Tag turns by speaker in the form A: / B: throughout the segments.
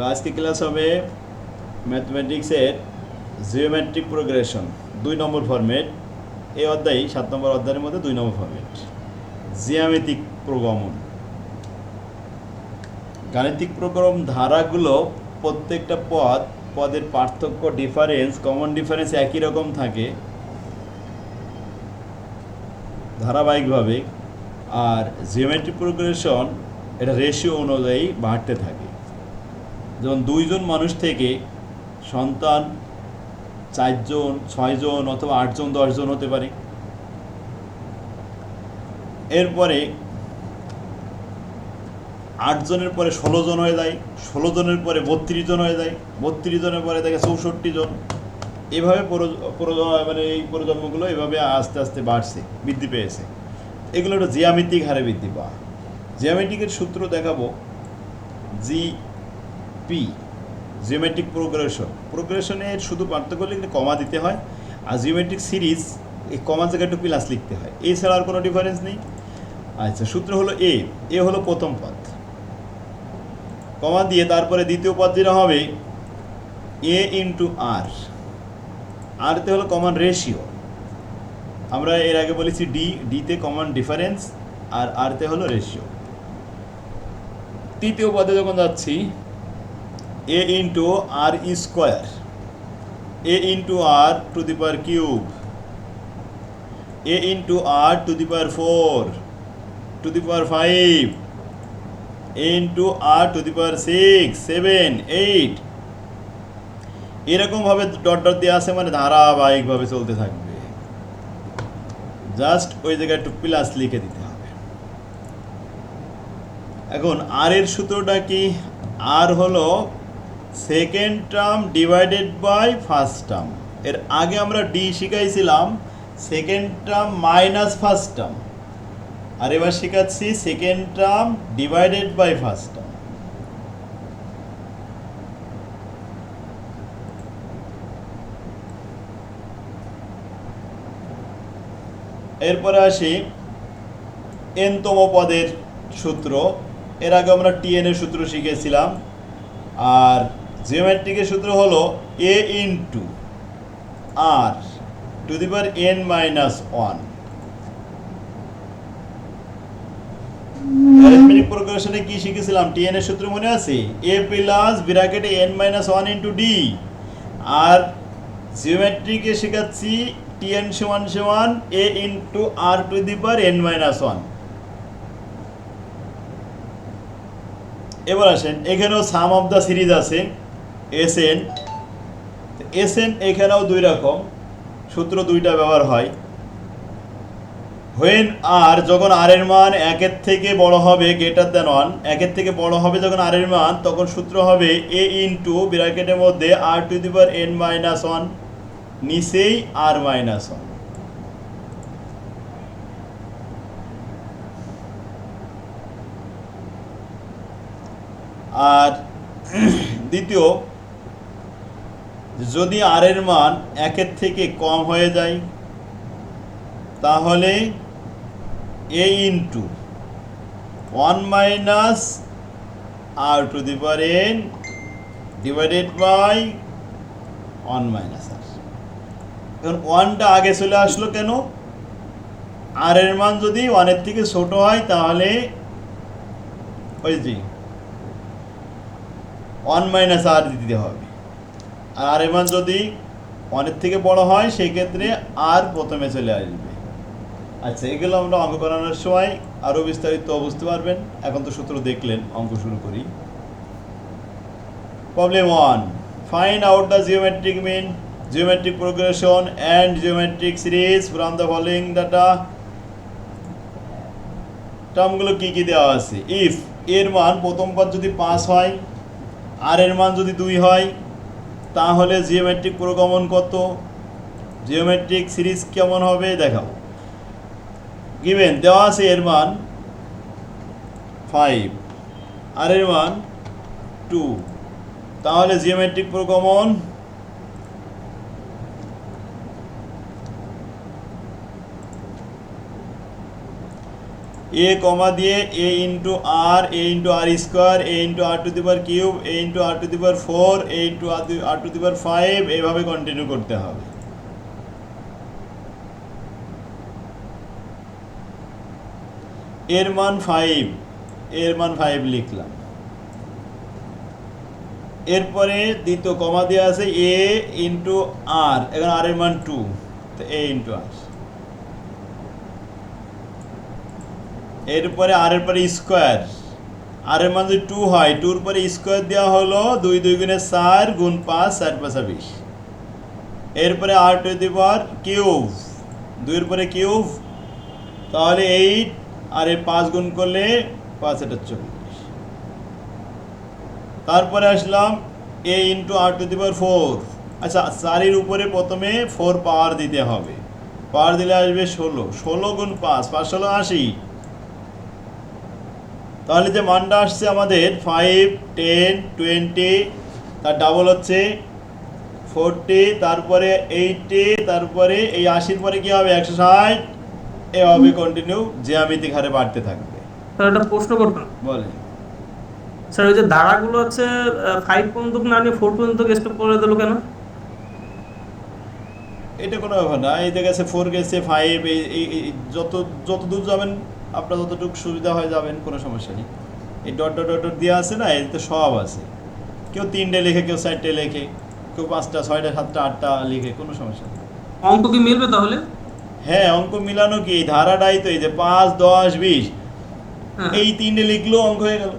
A: তো আজকে ক্লাস হবে ম্যাথমেটিক্সের জিওমেট্রিক প্রোগ্রেশন 2 নম্বর ফরম্যাট। এই অধ্যায় 7 নম্বর অধ্যায়ের মধ্যে 2 নম্বর ফরম্যাট জ্যামিতিক প্রোগ্রামন। গাণিতিক প্রোগ্রাম ধারাগুলো প্রত্যেকটা পদের পার্থক্য ডিফারেন্স কমন ডিফারেন্স একই রকম থাকে ধারাবাহিকভাবে, আর জিওমেট্রিক প্রোগ্রেশন এটা রেশিও অনুযায়ী বাড়তে থাকে। যেমন 2 জন মানুষ থেকে সন্তান 4 জন 6 জন অথবা 8 জন 10 জন হতে পারে। এরপরে 8 জনের পরে 16 জন হয়ে যায়, 16 জনের পরে 32 জন হয়ে যায়, 32 জনের পরে দেখে 64 জন। এভাবে মানে এই প্রজন্মগুলো এভাবে আস্তে আস্তে বৃদ্ধি পেয়েছে। এগুলো একটা জ্যামিতিক হারে বৃদ্ধি পাওয়া। জ্যামিতিকের সূত্র দেখাবো। জিপি জিওমেট্রিক প্রোগ্রেশনের শুধু পার্থক্য লিখলে কমা দিতে হয়, আর জিওমেট্রিক সিরিজ এই কমা জায়গায় একটু প্লাস লিখতে হয়, এছাড়া আর কোনো ডিফারেন্স নেই। আচ্ছা, সূত্র হলো এ হলো প্রথম পদ, কমা দিয়ে তারপরে দ্বিতীয় পদ যেটা হবে এ ইন্টু আরতে হলো কমন রেশিও। আমরা এর আগে বলেছি ডিতে কমন ডিফারেন্স আর আরতে হলো রেশিও। তৃতীয় পদে যখন যাচ্ছি a into r square, a into r to the power cube, a into r to the power 4 to the power 5, a into r to the power 6 7 8, এরকমভাবে ডট ডট দিয়ে আসে, মানে ধারাবাহিকভাবে চলতে থাকবে। জাস্ট ওই জায়গায় একটু প্লাস লিখে দিতে হবে। এখন আর এর সূত্রটা কি? আর হলো second term divided by first term. এর আগে আমরা ডি শিখাইছিলাম second term minus first term, আর এবার শেখাচ্ছি second term divided by first term. এরপরে আসি এনতম পদের সূত্র। এর আগে আমরা টিএন এর সূত্র শিখেছিলাম, আর জিওমেট্রিকের সূত্র হলো a into r to the power n minus 1। Arithmetic প্রোগ্রেশনে কি শিখেছিলাম? টিএন এর সূত্র মনে আছে? এ প্লাস ব্র্যাকেটে n মাইনাস 1 ইন্টু ডি। আর জিওমেট্রিকে শেখাচ্ছি টিএন সমান সমান a into r to the power n minus 1। এবার আসেন, এখানেও সাম অফ দ্য সিরিজ আছে এসএন। এসএন এখানেও 2 রকম সূত্র, 2টা ব্যবহার হয়। হোয়েন আর যখন আর এর মান 1-এর থেকে বড় হবে, গ্রেটার দ্যান 1, 1-এর থেকে বড় হবে যখন আর এর মান, তখন সূত্র হবে এ ইন্টু ব্র্যাকেটের মধ্যে r to the power n minus 1, নিচেই আর মাইনাস 1। আর দ্বিতীয়, যদি আর এর মান 1-এর থেকে কম হয়ে যায়, তাহলে a into 1 minus r to the power n divided by 1 minus r. এখন 1টা আগে চলে আসলো কেন? আর এর মান যদি 1-এর থেকে ছোট হয় তাহলে ওই যে 1 মাইনাস আর দিতে হবে, আর আর এর মান যদি 1-এর থেকে বড় হয় সেই ক্ষেত্রে আর প্রথমে চলে আসবে। আচ্ছা, এগুলো আমরা অঙ্ক করানোর সময় আরও বিস্তারিত বুঝতে পারবেন। এখন তো সূত্র দেখলেন, অঙ্ক শুরু করি। Problem 1, find out the geometric mean, geometric progression and geometric series from the following data. টার্মগুলো কি কি দেওয়া আছে? ইফ এর মান প্রথম পদ যদি 5 হয়, আর এর মান যদি 2 হয়, তাহলে জিওমেট্রিক প্রোগ্রামন কত, জিওমেট্রিক সিরিজ কেমন হবে দেখাবো। গিভেন দেওয়া আছে এর মান 5, আর এর মান 2, তাহলে জিওমেট্রিক প্রোগ্রামন এ কমা দিয়ে a into r square a into r to the power cube a into r to the power 4 a into r to the power 5 এইভাবে কন্টিনিউ করতে হবে। এর মান 5 লিখলাম। এরপরে দ্বিতীয় কমা দেওয়া আছে এ ইন্টু আর, এখন আর এর মান 2, তো এ ইন্টু আর। এরপরে আর এর পরে স্কোয়ার, আর এর মান যদি 2 হয় 2 এর পরে স্কোয়ার দেওয়া হলো 2 2 গুণে 4 গুণ 5 4 5 20। এরপরে আর টু দি পাওয়ার কিউব, 2 এর পরে কিউব, তাহলে 8 আর এই 5 গুণ করলে 5 এটা 40। তারপরে আসলাম এ into r to the power 4। আচ্ছা 4 এর উপরে প্রথমে 4 পাওয়ার দিতে হবে, পাওয়ার দিলে আসবে 16 গুণ 5 5 16 80। তাহলে যে মানটা আসছে আমাদের 5 10 20, তার ডাবল হচ্ছে 40, তারপরে 80, তারপরে এই 80 পরে কি হবে 160, এভাবে কন্টিনিউ জ্যামিতিক হারে বাড়তে থাকবে।
B: স্যার একটা প্রশ্ন করতাম,
A: বলেন।
B: স্যার ওই যে ধারাগুলো হচ্ছে 5 পর্যন্ত না নিয়ে 4 পর্যন্ত স্টপ করে দিল কেন?
A: এটা কোনো ব্যাপার না, এই গেছে 4 গেছে 5, এই যত দূর যাবেন আপনার যতটুকু সুবিধা হয়ে যাবেন, কোনো সমস্যা নেই। এই ডট ডট ডট ডট দেওয়া আছে না, এতে সব আছে। কেউ 3টে লেখে, কেউ 4টে লেখে, কেউ 5টা 6টা 7টা 8টা লিখে, কোনো সমস্যা নেই।
B: অঙ্ক কি মিলবে তাহলে?
A: হ্যাঁ, অঙ্ক মিলানো কি, এই ধারাটাই তো, এই যে 5 10 20,
B: হ্যাঁ,
A: এই 3টে লিখলেও অঙ্ক হয়ে গেল।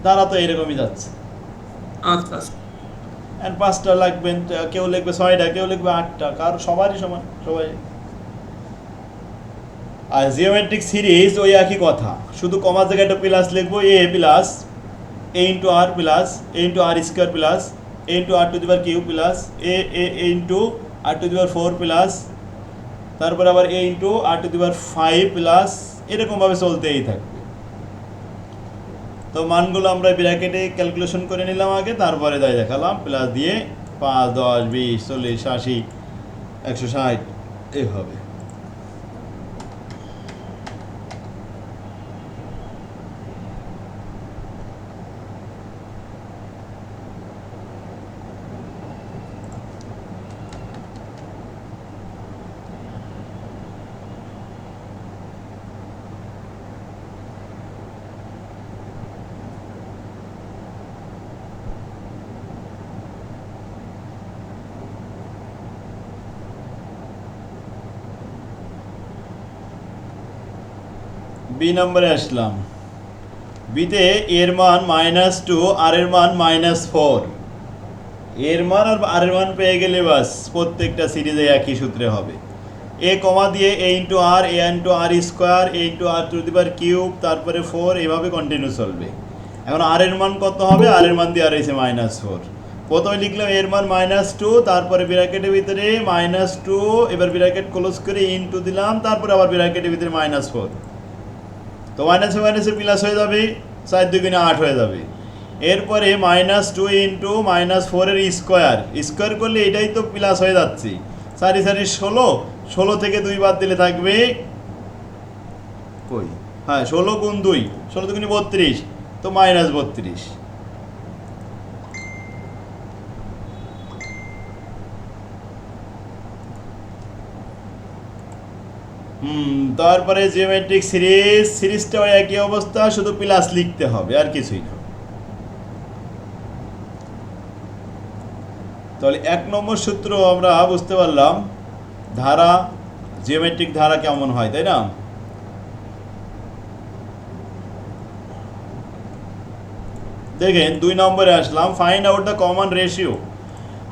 A: ধারা তো এরকমই যাচ্ছে।
B: আচ্ছা আচ্ছা।
A: আর 5টা লাগবেন, কেউ লিখবে 6টা, কেউ লিখবে 8টা, কার সবারই সমান সবাই। আর জিওমেট্রিক সিরিজ ওই একই কথা, শুধু কমার জায়গায় একটা প্লাস লিখবো, a plus a into r plus a into r square plus a into r to the power cube plus a into r to the power 4 plus, তারপর আবার a into r to the power 5 plus, এরকমভাবে চলতেই থাকবে। তো মানগুলো আমরা ব্র্যাকেটে calculation করে নিলাম আগে, তারপরে তাই দেখালাম প্লাস দিয়ে 5 10 20 40 80 160 এইভাবে। বি নম্বরে আসলাম। বিতে এর মান -2 আর এর মান -4। এর মান আর আর এর মান পেয়ে গেলে বাস প্রত্যেকটা সিরিজে একই সূত্রে হবে। এ কমা দিয়ে a into r a into r square a into r to the power cube, তারপরে 4, এইভাবে কন্টিনিউ চলবে। এখন আর এর মান কত হবে, আর এর মান দিয়ে আর হয়েছে -4। প্রথমে লিখলাম এর মান -2, তারপরে ব্র্যাকেটের ভিতরে -2, এবার ব্র্যাকেট ক্লোজ করে ইন্টু দিলাম, তারপরে আবার ব্র্যাকেটের ভিতরে -4। তো মাইনাসে মাইনাসে প্লাস হয়ে যাবে, 4 2 গুণে 8 হয়ে যাবে। এরপরে -2 ইন্টু -4 এর স্কোয়ার করলে এটাই তো প্লাস হয়ে যাচ্ছে, 4 4 16 থেকে 2 বাদ দিলে থাকবে কই, হ্যাঁ 16 গুণ 2 16 2 গুণে 32, তো -32। তারপরে জিওমেট্রিক সিরিজটাও একই অবস্থা, শুধু প্লাস লিখতে হবে আর কিছুই না। তাহলে 1 নম্বর সূত্র আমরা বুঝতে পারলাম ধারা, জিওমেট্রিক ধারা কেমন হয়, তাই না? দেখেন 2 নম্বরে আসলাম, find out the common ratio.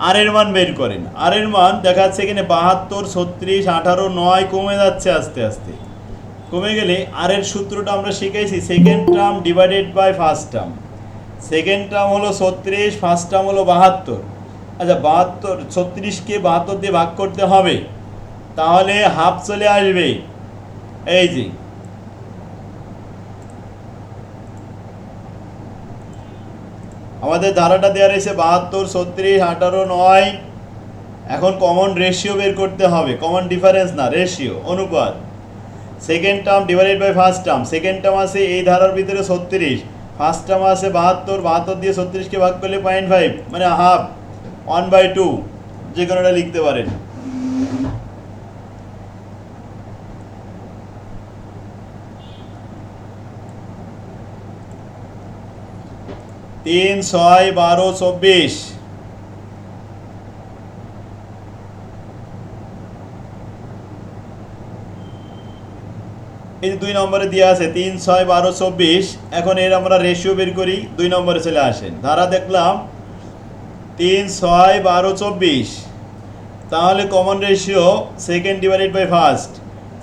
A: আর এর মান বের করেন। আর এর মান দেখাচ্ছে এখানে 72 36 18 9 কমে যাচ্ছে আস্তে আস্তে। কমে গেলে আর এর সূত্রটা আমরা শিখেছি, second term divided by first term. Second term হলো 36, ফার্স্ট টার্ম হলো 72। আচ্ছা 72, 36কে 72 দিয়ে ভাগ করতে হবে, তাহলে হাফ চলে আসবে। এই যে আমাদের ধারাটা দেওয়া রয়েছে 72 36 18 9। এখন কমন রেশিও বের করতে হবে, কমন ডিফারেন্স না, রেশিও, অনুপাত। Second term divided by first term, second term আছে এই ধারার ভিতরে 36, ফার্স্ট টার্ম আছে 72, 72 দিয়ে 36কে ভাগ করলে 0.5 মানে হাফ, 1/2, যে কোনোটা লিখতে পারেন। তিন, 6, 12, 24। এই যে 2 নম্বরে দেওয়া আছে 3, 6, 12, 24। এখন এর আমরা রেশিও বের করি, 2 নম্বরে চলে আসেন। ধারা দেখলাম 3, 6, 12, 24, তাহলে common ratio second divided by first.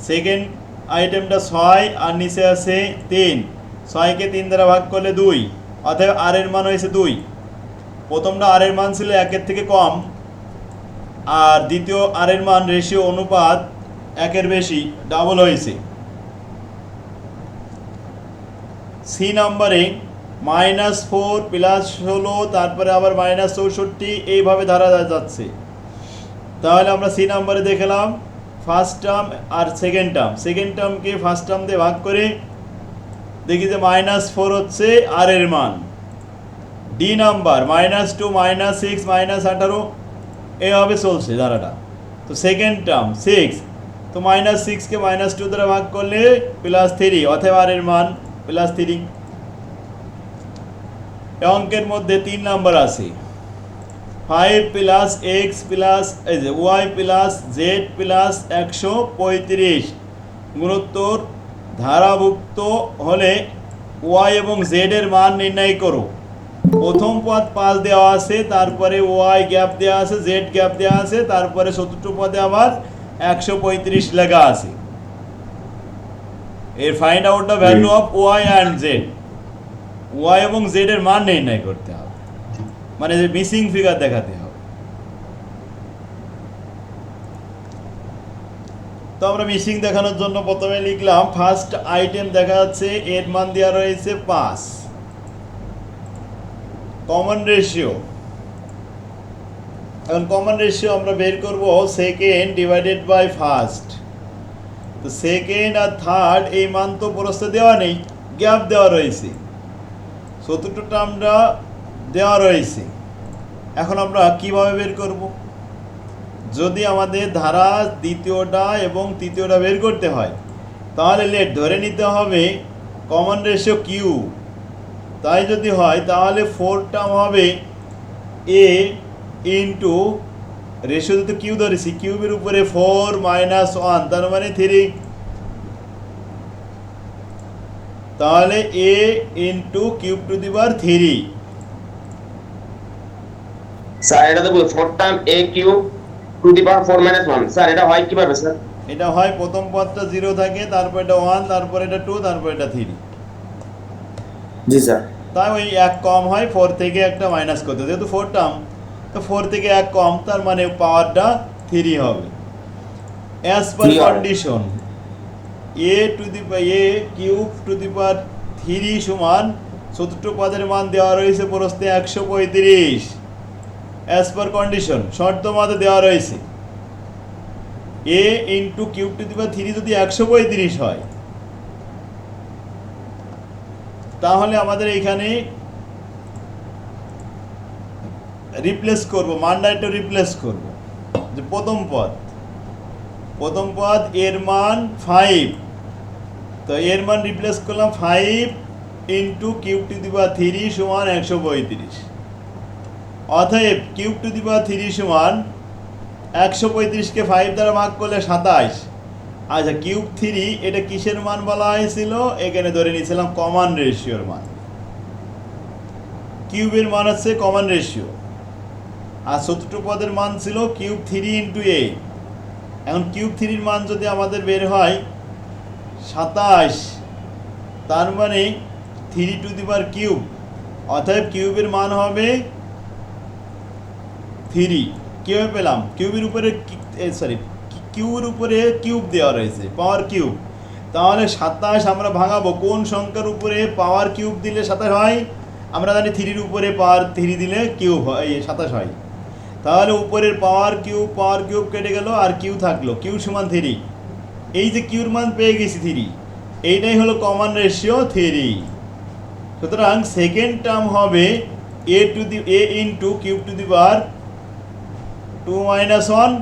A: Second আইটেমটা 6 আর নিচে আছে 3, 6কে 3 দ্বারা ভাগ করলে 2, অতএব আর এর মান হয়েছে 2। প্রথমটা আর এর মান ছিল 1-এর থেকে কম, আর দ্বিতীয় আর এর মান রেশিও অনুপাত 1-এর বেশি, ডাবল হয়েছে। সি নম্বরে -4 + 16, তারপরে আবার -64, এইভাবে ধারা যাচ্ছে। তাহলে আমরা সি নম্বরে দেখলাম ফার্স্ট টার্ম আর সেকেন্ড টার্ম, সেকেন্ড টার্মকে ফার্স্ট টার্ম দিয়ে ভাগ করে দেখি যে -4 হচ্ছে আর এর মান। ডি নাম্বার -2, -6, -18, এইভাবে চলছে ধারাটা। তো সেকেন্ড টার্ম 6, তো -6কে -2 দ্বারা ভাগ করলে +3, অথবা আর এর মান +3। অঙ্কের মধ্যে 3 নাম্বার আছে 5 + x + এই যে y + z + 135 গুণোত্তর ধারাভুক্ত হলে y এবং z এর মান নির্ণয় করো। প্রথম পদ 5 দেওয়া আছে, তারপরে y গ্যাপ দেওয়া আছে, z গ্যাপ দেওয়া আছে, তারপরে চতুর্থ পদে আবার 135 লেখা আছে। এর find out the value of y and z, y এবং z এর মান নির্ণয় করতে হবে, মানে যে মিসিং ফিগার দেখাতে হবে। তো আমরা মিসিং দেখানোর জন্য প্রথমে লিখলাম ফার্স্ট আইটেম দেখা যাচ্ছে এর মান দেওয়া রয়েছে 5। কমন রেশিও, এখন কমন রেশিও আমরা বের করব সেকেন্ড ডিভাইডেড বাই ফার্স্ট। তো সেকেন্ড আর থার্ড এই মান তো প্রশ্নে দেওয়া নেই, গ্যাপ দেওয়া রয়েছে, চতুর্থ টার্মটা দেওয়া রয়েছে। এখন আমরা কিভাবে বের করব? যদি আমাদের ধারা দ্বিতীয়টা এবং তৃতীয়টা বের করতে হয়, তাহলে লেট ধরে নিতে হবে কমন রেশিও কিউ। তাই যদি হয় তাহলে 4 টার্ম হবে এ ইন্টু রেশিও তো কিউ ধরেছি, কিউবের উপরে 4 - 1, তার মানে 3। তাহলে a into cube to the power 3।
C: Sir এটা তো 4 term a cube to the power 4 - 1। Sir এটা হয় কিভাবে স্যার?
A: এটা হয় প্রথম পদটা 0 থাকে, তারপর এটা 1, তারপর এটা 2, তারপর এটা 3।
C: জি স্যার।
A: তাই ওই 1 কম হয়, 4 থেকে একটা মাইনাস করতে, যেহেতু 4 টার্ম, তো 4 থেকে 1 কম, তার মানে পাওয়ারটা 3 হবে। As per condition a cube to the power 3 সমান চতুর্থ পদের মান দেওয়া রয়েছে প্রশ্নে 135। অ্যাজ পার কন্ডিশন শর্ত মতে দেওয়া রয়েছে a into cube to the power 3 যদি 135 হয়, তাহলে আমাদের এইখানে রিপ্লেস করব, মানটা একটু রিপ্লেস করব। যে প্রথম পদ এর মান 5, তো এর মান রিপ্লেস করলাম 5 into cube to the power 3 সমান 135। অতএব কিউব টু দি পাওয়ার 3 সমান 135কে 5 দ্বারা ভাগ করলে 27। আচ্ছা, কিউব 3 এটা কিসের মান বলা হয়েছিল? এখানে ধরে নিয়েছিলাম কমন রেশিওর মান। কিউবের মান হচ্ছে কমন রেশিও, আর চতুর্থ পদের মান ছিল কিউব 3 ইন্টু এ। এখন কিউব 3-র মান যদি আমাদের বের হয় 27, তার মানে 3 টু দি পাওয়ার কিউব, অতএব কিউবের মান হবে 3। কীভাবে পেলাম? কিউবের উপরে কিউবের উপরে কিউব দেওয়া রয়েছে, পাওয়ার কিউব। তাহলে 27 আমরা ভাঙাবো কোন সংখ্যার উপরে পাওয়ার কিউব দিলে 27 হয়? আমরা জানি 3-র উপরে পাওয়ার 3 দিলে কিউব হয়, 27 হয়। তাহলে উপরের পাওয়ার কিউব কেটে গেল, আর কিউ থাকলো, কিউ সমান 3। এই যে কিউর মান পেয়ে গেছি 3, এইটাই হলো কমন রেশিও 3। সুতরাং সেকেন্ড টার্ম হবে a into cube to the power 2 minus 1,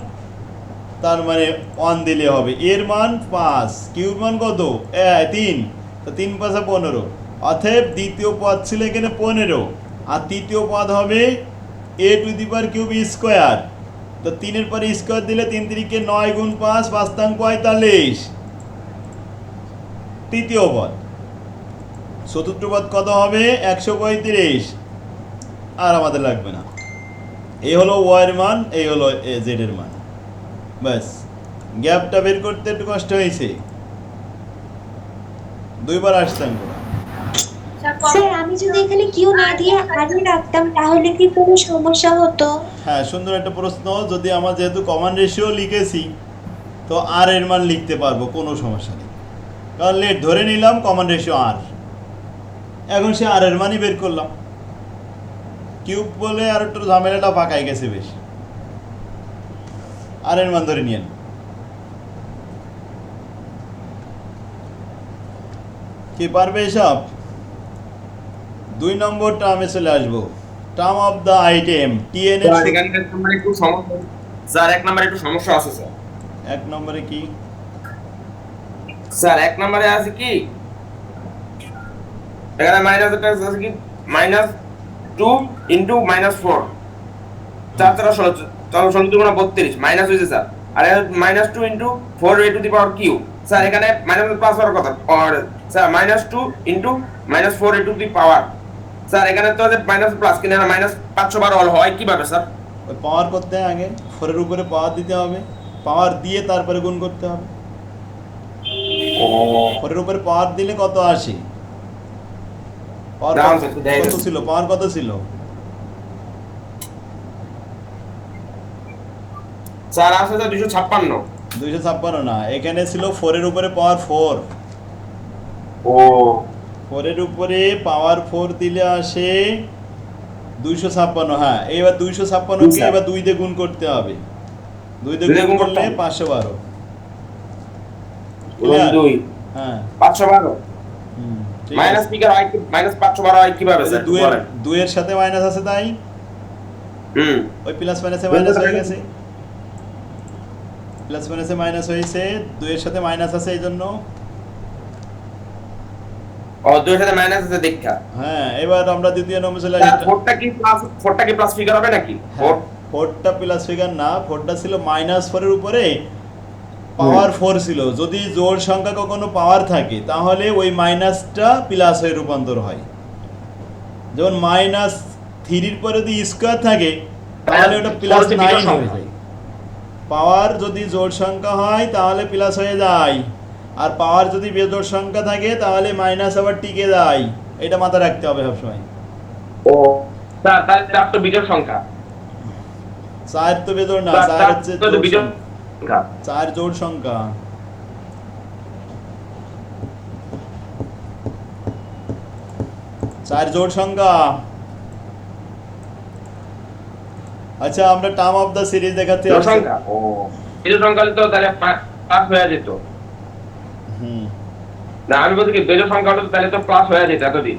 A: তার মানে 1 দিলে হবে। এর মান 5, কিউব মান কত 3, তো 3 5 15, অতএব দ্বিতীয় পদ ছিল এখানে 15, আর তৃতীয় পদ হবে a to the power cube square. তো 3 পরে স্কোয়ার দিলে 3 3 9 গুণ 5 5 45, তৃতীয় পদ। চতুর্থ পদ কত হবে 135, আর আমাদের লাগবে না। এই হলো ওয়াই এর মান, এই হলো জেড এর মান। ব্যাস, গ্যাপটা বের করতে একটু কষ্ট হয়েছে, 2 বার আসতাম করে।
D: স্যার আমি যদি এখানে কিউ না দিয়ে আগে রাখতাম তাহলে কি কোনো সমস্যা হতো?
A: হ্যাঁ, সুন্দর একটা প্রশ্ন। যদি আমার যেহেতু কমন রেশিও লিখেছি, তো আর এর মান লিখতে পারবো, কোনো সমস্যা নেই। কারণ লেট ধরে নিলাম কমন রেশিও আর, এখন সে আর এর মানই বের করলাম। কিউব বলে আর একটু ঝামেলাটা পাকাই গেছে বেশ। আর এর মান ধরে নিয়েন। কি পারবে এসব? 2 নম্বর টার্মে চলে আসবো। Term of the item t n এর
C: স্যার এখানে নম্বরে একটু সমস্যা, স্যার 1 নম্বরে একটু সমস্যা আছে স্যার।
A: 1 নম্বরে কি?
C: স্যার 1 নম্বরে আছে কি এখানে মাইনাস একটা আছে কি -2 ইনটু -4, 4 4 16, তাহলে 16 দুগুণ 32 মাইনাস হইছে স্যার। আর -2 into 4 a to the power cube, sir এখানে মাইনাস প্লাস হওয়ার কথা। আর sir -2 into -4 a to the power, sir এখানে তো মাইনাস প্লাস কিনা -512 হয় কিভাবে স্যার?
A: ওই পাওয়ার করতে হয় আগে, 4 এর উপরে পাওয়ার দিতে হবে, পাওয়ার দিয়ে তারপরে গুণ করতে হবে।
C: ও
A: 4 এর উপরে পাওয়ার দিলে কত আসে? পাওয়ার
C: দাম একটু দেয়
A: কত ছিল? পাওয়ার কত ছিল?
C: স্যার আছে তো 256।
A: 256 না, এখানে ছিল 4 এর উপরে পাওয়ার 4।
C: ও
A: 4 এর উপরে পাওয়ার 4 দিলে আসে 256। হ্যাঁ, এবার 256 কে এবার 2 দিয়ে গুণ করতে হবে। 2 দিয়ে গুণ করলে 512।
C: গুণ 2
A: হ্যাঁ,
C: 512
A: ঠিক
C: মাইনাস
A: আছে।
C: স্পিকার হয় কি -512 হয় কিভাবে স্যার?
A: 2 এর সাথে মাইনাস আছে তাই ওই প্লাস মাইনাসে মাইনাস হয়ে গেছে। প্লাস মাইনাসে মাইনাস হয়েছে, 2 এর সাথে মাইনাস আছে এইজন্য।
C: ও 2 এর সাথে মাইনাস আছে দেখা।
A: হ্যাঁ, এবার আমরা দ্বিতীয় নম্বর চলে
C: স্যার
A: আসি।
C: 4টা কি প্লাস ফিগার হবে নাকি?
A: 4টা প্লাস ফিগার না, 4টা ছিল -4 এর উপরে পাওয়ার 4 ছিল। যদি জোড় সংখ্যা কখনো পাওয়ার থাকে তাহলে ওই মাইনাসটা প্লাস হয়ে রূপান্তর হয়। যেমন -3 এর পরে যদি স্কয়ার থাকে তাহলে ওটা +9 হয়ে যায়। পাওয়ার যদি জোড় সংখ্যা হয় তাহলে প্লাস হয়ে যায়, আর পাওয়ার যদি বেজোড় সংখ্যা থাকে তাহলে মাইনাস আবার টিকে যায়। এটা মাথায় রাখতে হবে সবসময়।
C: ও স্যার তাহলে 4 তো বিজোড় সংখ্যা।
A: 4 তো বেজোড় না, 4 হচ্ছে
C: তো বিজোড় সংখ্যা।
A: 4 জোড় সংখ্যা। চার জোড় সংখ্যা। আচ্ছা, আমরা টার্ম অফ দা সিরিজ দেখাতে
C: জোড় সংখ্যা। ও বিজোড় সংখ্যা হলে তো তাহলে প্লাস হয়ে যেত। না আমি বলছি কি বিজোড় সংখ্যা হলে তাহলে তো প্লাস হয়ে যেত এতদিন।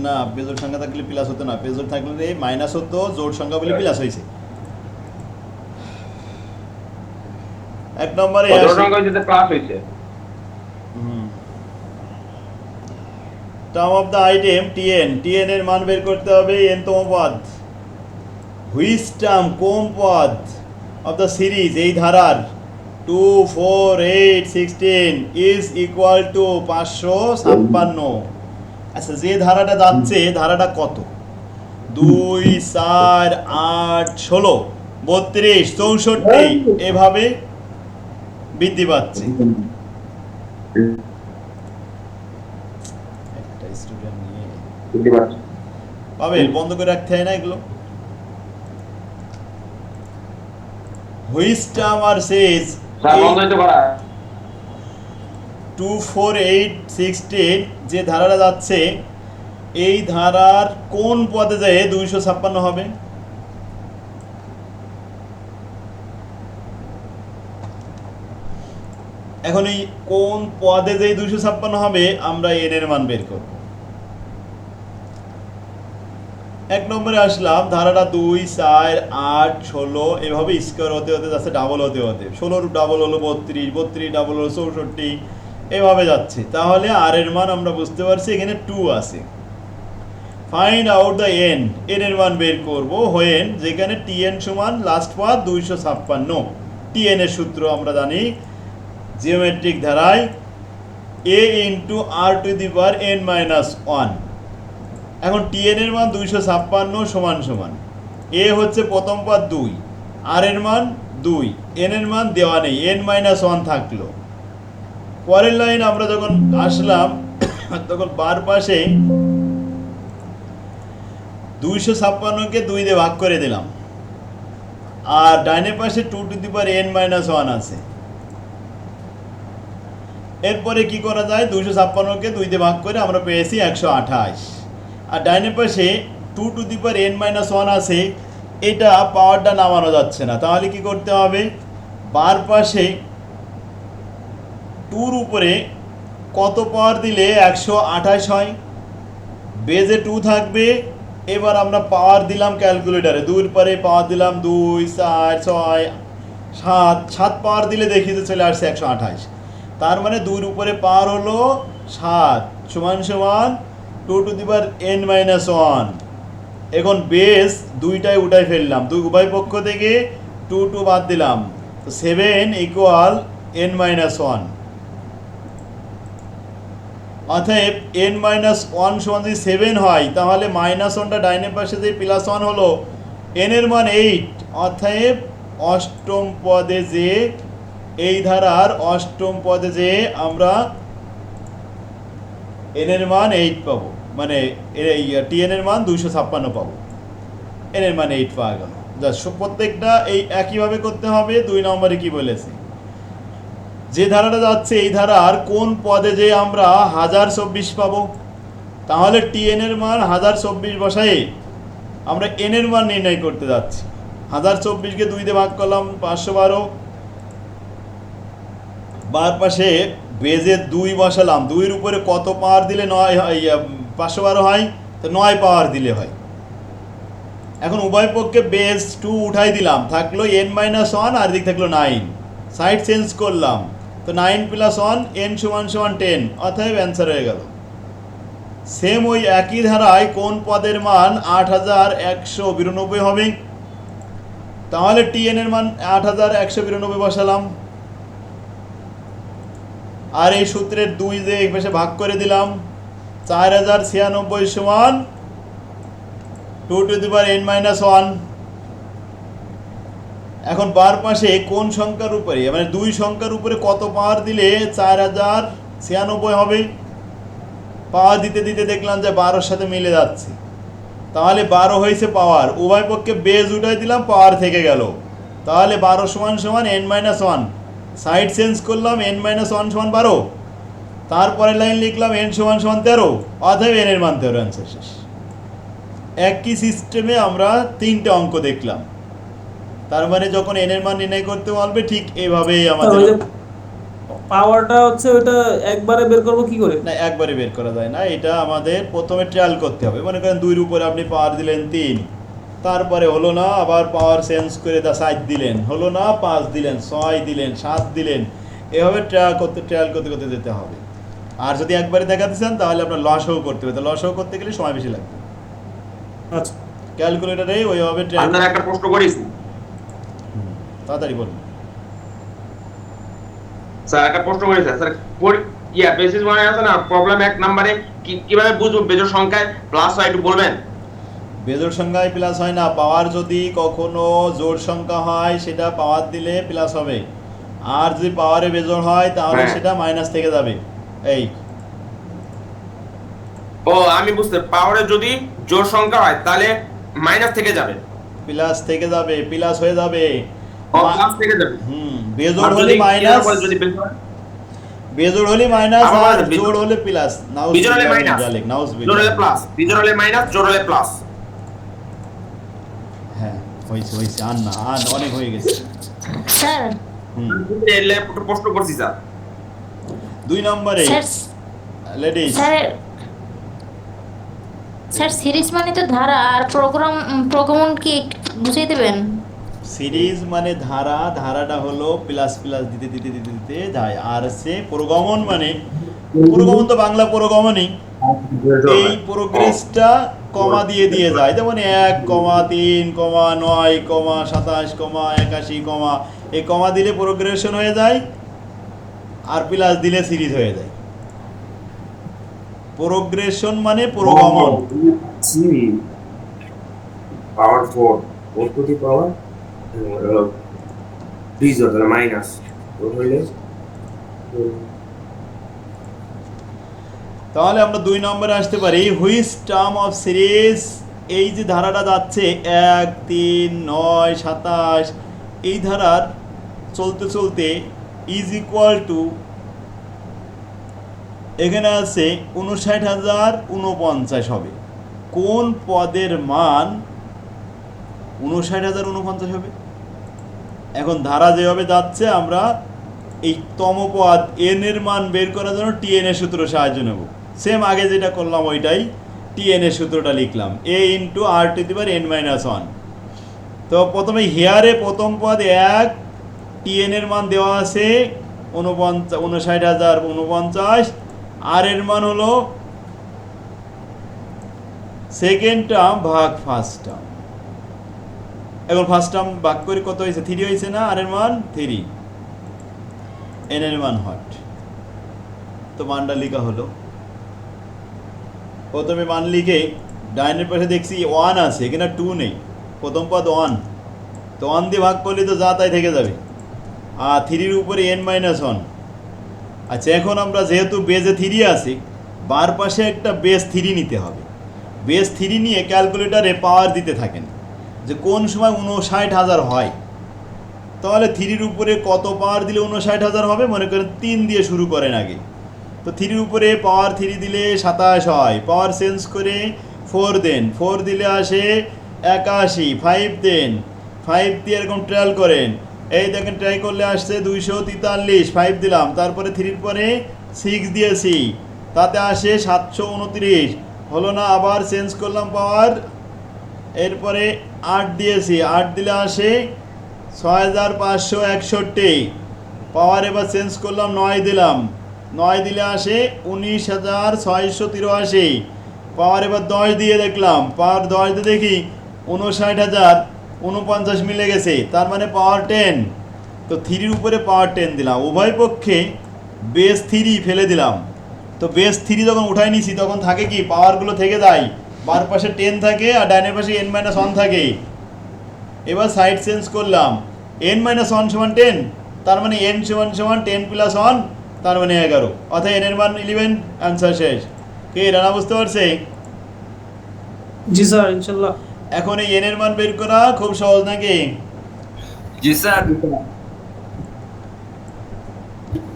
A: না, বেজোড় সংখ্যা থাকলে প্লাস হতো না, বেজোড় থাকলে মাইনাস হতো, জোড় সংখ্যা বলে প্লাস হয়েছে। 1 নম্বরে
C: জোড় সংখ্যা হইছে প্লাস হইছে।
A: Term of the item t n, t n এর মান বের করতে হবে n তম পদ। হুইচ টার্ম, কোন পদ অফ দা সিরিজ এই ধারার 2 4 8 16 ইজ ইকুয়াল টু 556। আচ্ছা, যে ধারাটা যাচ্ছে ধারাটা কত? 2 4 8 16 32 64 এভাবে বৃদ্ধি পাচ্ছে। একটা স্টুডেন্ট নিয়ে পাবেল বন্ধ করে রাখতে হয় না এগুলো। Which term are says
C: sir বন্ধ হইতে পারে।
A: 2 4 8 16 যে ধারাটা যাচ্ছে এই ধারার কোন পদে যায় 256 হবে? এখন এই কোন পদে যে 256 হবে আমরা n এর মান বের করব। 1 নম্বরে আসলাম, ধারাটা 2 4 8 16 এভাবে স্কয়ার হতে হতে যাচ্ছে, ডাবল হতে হতে 16 ডাবল হলো 32, 32 ডাবল হলো 64, এভাবে যাচ্ছে। তাহলে r এর মান আমরা বুঝতে পারছি এখানে 2 আছে। Find out the n, n এর মান বের করব when যেখানে tn সমান লাস্ট পদ 256। tn এর সূত্র আমরা জানি জিওমেট্রিক ধারায় a into r two the power n minus 1। এখন tn এর মান 256 সমান সমান a হচ্ছে প্রথম পদ 2, r এর মান 2, n এর মান দেওয়া নেই, n মাইনাস 1 থাকলো। পরের লাইন আমরা যখন আসলাম তখন বার পাশে 256 কে 2 দিয়ে ভাগ করে দিলাম, আর ডাইনে পাশে 2 two the power n minus 1 আছে। এরপরে কি করা যায়, 256 কে 2 দিয়ে ভাগ করে আমরা পেয়েছি 128, আর ডাইনে পাশে 2 two the power n minus 1 আছে। এটা পাওয়ারটা নামানো যাচ্ছে না, তাহলে কি করতে হবে, বার পাশে 2 উপরে কত পাওয়ার দিলে 128 হয়, বেজে 2 থাকবে। এবার আমরা পাওয়ার দিলাম ক্যালকুলেটারে, 2 এর পরে পাওয়ার দিলাম 2 4 6 7, 7 পাওয়ার দিলে দেখি যে চলে আসছে 128। তার মানে 2 এর উপরে পাওয়ার হলো 7 সমান সমান 2 two the power n minus 1। এখন বেস দুইটাই উঠাই ফেললাম, দুই উভয় পক্ষ থেকে 2 2 বাদ দিলাম, তো 7 ইকুয়াল n মাইনাস 1। অতএব n মাইনাস 1 সমান যদি 7 হয়, তাহলে মাইনাস 1টা ডাইনে পাশে যে প্লাস 1 হলো, n এর মান 8। অতএব অষ্টম পদে যে এই ধারার অষ্টম পদে যে আমরা n এর মান 8 পাবো, মানে এই tn এর মান 256 পাবো, n এর মান 8 পাওয়া গেল। জাস্ট প্রত্যেকটা এই একইভাবে করতে হবে। 2 নম্বরে কি বলেছে, যে ধারাটা যাচ্ছে এই ধারার কোন পদে যে আমরা 1024 পাবো, তাহলে tn এর মান 1024 বসাই আমরা n এর মান নির্ণয় করতে যাচ্ছি। 1024 কে 2 দিয়ে ভাগ করলাম 512, বার পাশে বেজে 2 বসালাম, 2 এর উপরে কত পাওয়ার দিলে 9 হয়, 512 হয়, তো 9 পাওয়ার দিলে হয়। এখন উভয় পক্ষে বেজ 2 উঠাই দিলাম, থাকলো n মাইনাস 1, আর দিক থাকলো 9, সাইড চেঞ্জ করলাম, তো 9 প্লাস 1 n সমান সমান 10, অতএব অ্যান্সার হয়ে গেল। সেম ওই একই ধারায় কোন পদের মান 8192 হবে, তাহলে tn এর মান 8192 বসালাম, আর এই সূত্রের 2 যে এই পাশে ভাগ করে দিলাম, 4096 সমান 2 two the power n minus 1। এখন বার পাশে কোন সংখ্যার উপরে, মানে 2 সংখ্যার উপরে কত পাওয়ার দিলে 4096 হবে, পাওয়ার দিতে দিতে দেখলাম যে 12 সাথে মিলে যাচ্ছে, তাহলে 12 হয়েছে পাওয়ার, উভয় পক্ষে বেজ উঠাই দিলাম, পাওয়ার থেকে গেল, তাহলে 12 সমান সমান n মাইনাস 1, সাইড চেঞ্জ করলাম, n মাইনাস 1 সমান 12, তারপরে লাইন লিখলাম n সমান সমান 13, অতএব n এর মান 13, অ্যান্সার শেষ। একই সিস্টেমে আমরা 3টে অঙ্ক দেখলাম, তার মানে যখন n এর মান নির্ণয় করতে বলবে ঠিক এইভাবেই আমাদের
B: পাওয়ারটা হচ্ছে ওটা একবারে বের করব কি করে?
A: না, একবারে বের করা যায় না, এটা আমাদের প্রথমে ট্রায়াল করতে হবে। মনে করেন 2 এর উপরে আপনি পাওয়ার দিলেন 3, তারপরে হলো না, আবার পাওয়ার চেঞ্জ করে 7 দিলেন, হলো না, 5 দিলেন, 6 দিলেন, 7 দিলেন, এভাবে ট্রায়াল করতে করতে যেতে হবে। আর যদি একবারে দেখাতে চান তাহলে আপনার লসও করতে হবে, তো লসও করতে গেলে সময় বেশি লাগবে।
B: আচ্ছা,
A: ক্যালকুলেটরে ওইভাবে ট্রায়াল।
C: আপনারা একটা প্রশ্ন করিস
A: তাড়াতাড়ি বলুন
C: স্যার, একটা প্রশ্ন করি স্যার, বেসিস ওয়ানে আছে না, প্রবলেম 1 নম্বরে কিভাবে বুঝবো বেজোড় সংখ্যায় প্লাস হয় একটু বলবেন?
A: বেজোড় সংখ্যায় প্লাস হয় না, পাওয়ার যদি কখনো জোড় সংখ্যা হয় সেটা পাওয়ার দিলে প্লাস হবে, আর যদি পাওয়ারে বেজোড় হয় তাহলে সেটা মাইনাস থেকে যাবে। এই
C: ও আমি বুঝতে, পাওয়ারে যদি জোড় সংখ্যা হয় তাহলে মাইনাস থেকে যাবে,
A: প্লাস থেকে যাবে, প্লাস হয়ে যাবে,
C: প্লাস থেকে যাবে।
A: বেজোড় হলে মাইনাস, বেজোড় হলে মাইনাস, আর জোড় হলে প্লাস,
C: বিজোড় হলে মাইনাস, জোড় হলে প্লাস, বিজোড় হলে মাইনাস, জোড় হলে প্লাস।
A: হ্যাঁ হইছে, আর না, আর অনেক হয়ে গেছে
D: স্যার
C: প্রশ্ন করছি স্যার,
A: 2 নম্বরে
E: স্যার
A: লেডিস
E: স্যার সিরিজ মানে তো ধারা, আর প্রোগ্রাম কি বুঝিয়ে দেবেন?
A: সিরিজ মানে ধারাটা হলো প্লাস প্লাস দিতে দিতে দিতে দিতে যায়, আর সে প্রগমন মানে প্রগমন তো বাংলা প্রগমনই, এই প্রোগ্রেসটা কমা দিয়ে দিয়ে যায়, যেমন 1,3,9,27,81, এই কমা দিলে প্রোগ্রেশন হয়ে যায়, আর প্লাস দিলে সিরিজ হয়ে যায়। প্রোগ্রেশন মানে প্রগমন।
C: পাওয়ার 4 4 টু দি পাওয়ার 3 তাহলে মাইনাস 4 হইলে
A: তাহলে আমরা 2 নম্বরে আসতে পারি, হুইচ টার্ম অফ সিরিজ, এই যে ধারাটা যাচ্ছে 1, 3, 9, 27, এই ধারার চলতে চলতে ইজ ইকুয়াল টু, এখানে আছে 59,049 হবে। কোন পদের মান 59,049 হবে? এখন ধারা যেভাবে যাচ্ছে আমরা এই তম পদ এন এর মান বের করার জন্য টিএন এর সূত্র সাহায্য নেব। সেম আগে যেটা করলাম ওইটাই, টিএন এর সূত্রটা লিখলাম, এ into r to the power n-1। তো প্রথমে হেয়ারে প্রথম পদ 1, টিএন এর মান দেওয়া আছে 59,049, আর এর মান হলো সেকেন্ড টার্ম ভাগ ফার্স্ট টার্ম। এখন ফার্স্ট টার্ম ভাগ করে কত হয়েছে? 3 হয়েছে না? আর এর মান 3, এন এর মান হট। তো মানটা লেখা হলো, প্রথমে মান লিখে ডাইনের পাশে দেখছি 1 আছে, এখানে 2 নেই, প্রথম পদ 1, তো 1 দিয়ে ভাগ করলে তো যা তাই থেকে যাবে, আর 3-র উপরে n-1। আচ্ছা, এখন আমরা যেহেতু বেজে 3 আছে, বার পাশে একটা বেস 3 নিতে হবে। বেস 3 নিয়ে ক্যালকুলেটারে পাওয়ার দিতে থাকেন যে কোন সময় 59,000 হয়, তাহলে 3-র উপরে কত পাওয়ার দিলে 59,000 হবে? মনে করেন 3 দিয়ে শুরু করেন আগে, তো 3-র উপরে পাওয়ার 3 দিলে 27 হয়, পাওয়ার চেঞ্জ করে 4 দেন, 4 দিলে আসে 81, 5 দেন, 5 দিয়ে এরকম ট্রায়াল করেন, এই দেখেন ট্রাই করলে আসছে 243, 5 দিলাম, তারপরে 3-র পরে 6 দিয়েছি, তাতে আসে 729, হলো না? আবার চেঞ্জ করলাম পাওয়ার, এরপরে 8 দিয়েছি, 8 দিলে আসে 6,561, পাওয়ার এবার চেঞ্জ করলাম 9 দিলাম, 9 দিলে আসে 19,683, পাওয়ার এবার 10 দিয়ে দেখলাম, পাওয়ার 10 দিয়ে দেখি 59,049 মিলে গেছে, তার মানে পাওয়ার 10। তো 3-র উপরে পাওয়ার 10 দিলাম, উভয় পক্ষে বেস 3 ফেলে দিলাম। তো বেস 3 যখন উঠাই নিছি তখন থাকে কি, পাওয়ারগুলো থেকে যায়, বার পাশে 10 থাকে আর ডাইনের পাশে n-1 থাকে। এবার সাইড চেঞ্জ করলাম, n-1 সমান 10, তার মানে n সমান 10 প্লাস 1, তার মানে 11, অর্থাৎ n এর মান 11। অ্যান্সার শেষ। কে রানা বুঝতে পারছে?
B: জি স্যার, ইনশাল্লাহ।
A: এখন এই n এর মান বের করা খুব সহজ নাকি?
F: জি স্যার,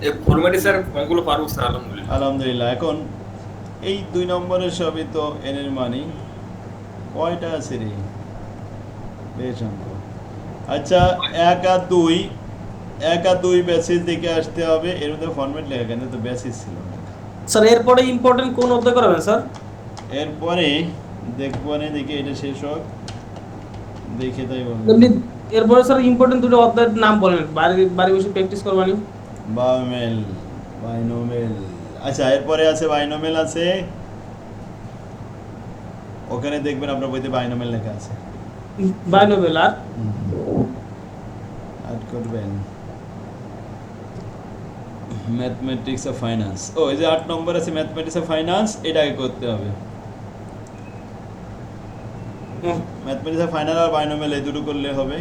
F: এই ফরম্যাটে স্যার অঙ্কগুলো পারবো স্যার, আলহামদুলিল্লাহ।
A: আলহামদুলিল্লাহ। এখন এই 2 নম্বরের সবই তো n এর মানই, কয়টা আছে রে? বেশ অঙ্ক। আচ্ছা, 1 আর 2 বেসিস দিকে আসতে হবে, এর মধ্যে ফরম্যাট লেখা কেন? তো বেসিস ছিল না।
B: স্যার এরপরে ইম্পর্টেন্ট কোন অধ্যায় করাবেন স্যার?
A: এরপরে দেখবো না, দেখি এটা শেষ হোক, দেখে তাই বলবো।
B: এমনি এরপরে স্যার ইম্পর্টেন্ট দুটো অধ্যায়ের নাম বলেন, বাড়ি বসে প্র্যাকটিস করবানি।
A: বাইনোমিয়াল। আচ্ছা, এরপরে আছে বাইনোমিয়াল আছে, ওখানে দেখবেন আপনার বইতে বাইনোমিয়াল লেখা আছে।
B: বাইনোমিয়াল আর
A: অ্যাড করবেন ম্যাথমেটিক্স অফ ফাইন্যান্স। ও, এই যে 8 নম্বর আছে ম্যাথমেটিক্স অফ ফাইন্যান্স, এটাকে করতে হবে। ম্যাথমেটিক্স অফ ফাইন্যান্স আর বাইনোমিয়াল এই দুটো করলে হবে।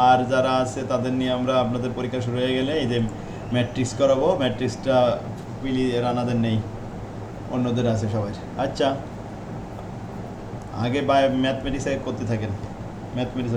A: আর যারা আছে তাদের নিয়ে আমরা, আপনাদের পরীক্ষা শুরু হয়ে গেলে এই যে ম্যাট্রিক্স করাবো, ম্যাট্রিক্সটা পিলি রানাদের নেই, অন্যদের আছে সবাই। আচ্ছা, আগে ম্যাথমেটিক্স করতে থাকেন, ম্যাথমেটিক্স